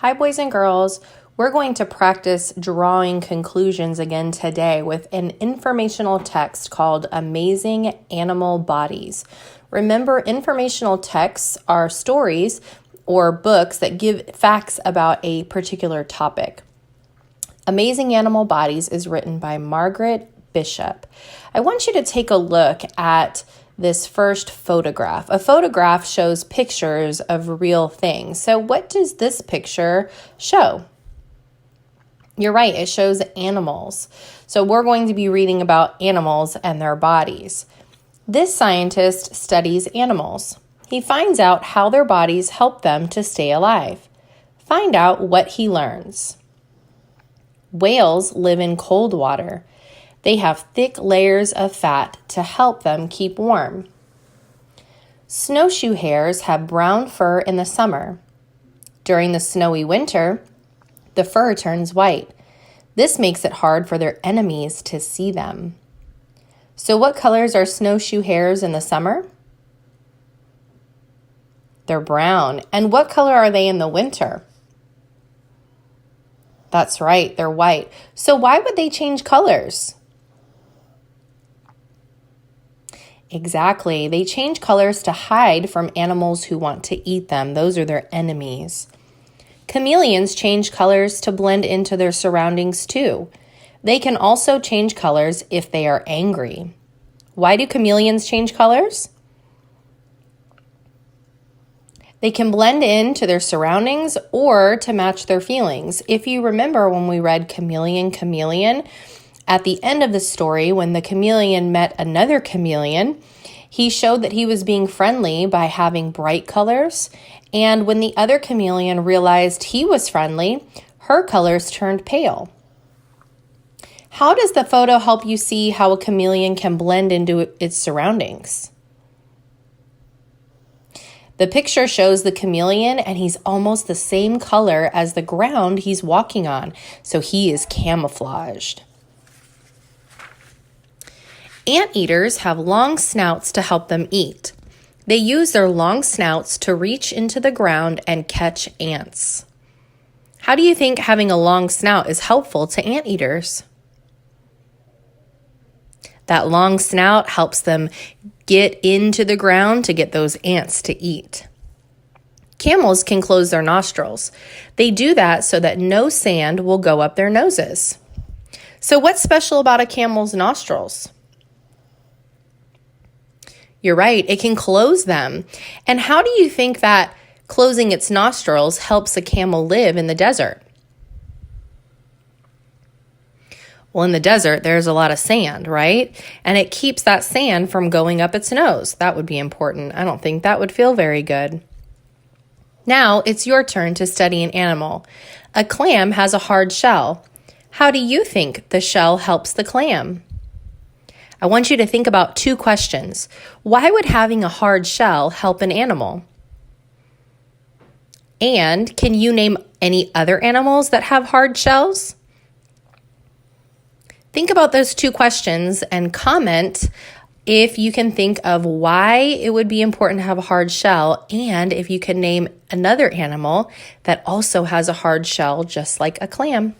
Hi, boys and girls. We're going to practice drawing conclusions again today with an informational text called Amazing Animal Bodies. Remember, informational texts are stories or books that give facts about a particular topic. Amazing Animal Bodies is written by Margaret Bishop. I want you to take a look at this first photograph. A photograph shows pictures of real things. So what does this picture show? You're right, it shows animals. So we're going to be reading about animals and their bodies. This scientist studies animals. He finds out how their bodies help them to stay alive. Find out what he learns. Whales live in cold water. They have thick layers of fat to help them keep warm. Snowshoe hares have brown fur in the summer. During the snowy winter, the fur turns white. This makes it hard for their enemies to see them. So what colors are snowshoe hares in the summer? They're brown. And what color are they in the winter? That's right, they're white. So why would they change colors? Exactly. They change colors to hide from animals who want to eat them. Those are their enemies. Chameleons change colors to blend into their surroundings too. They can also change colors if they are angry. Why do chameleons change colors? They can blend into their surroundings or to match their feelings. If you remember when we read Chameleon, at the end of the story, when the chameleon met another chameleon, he showed that he was being friendly by having bright colors. And when the other chameleon realized he was friendly, her colors turned pale. How does the photo help you see how a chameleon can blend into its surroundings? The picture shows the chameleon and he's almost the same color as the ground he's walking on, so he is camouflaged. Anteaters have long snouts to help them eat. They use their long snouts to reach into the ground and catch ants. How do you think having a long snout is helpful to anteaters? That long snout helps them get into the ground to get those ants to eat. Camels can close their nostrils. They do that so that no sand will go up their noses. So what's special about a camel's nostrils? You're right, it can close them. And how do you think that closing its nostrils helps a camel live in the desert? Well, in the desert, there's a lot of sand, right? And it keeps that sand from going up its nose. That would be important. I don't think that would feel very good. Now, it's your turn to study an animal. A clam has a hard shell. How do you think the shell helps the clam? I want you to think about two questions. Why would having a hard shell help an animal? And can you name any other animals that have hard shells? Think about those two questions and comment if you can think of why it would be important to have a hard shell and if you can name another animal that also has a hard shell just like a clam.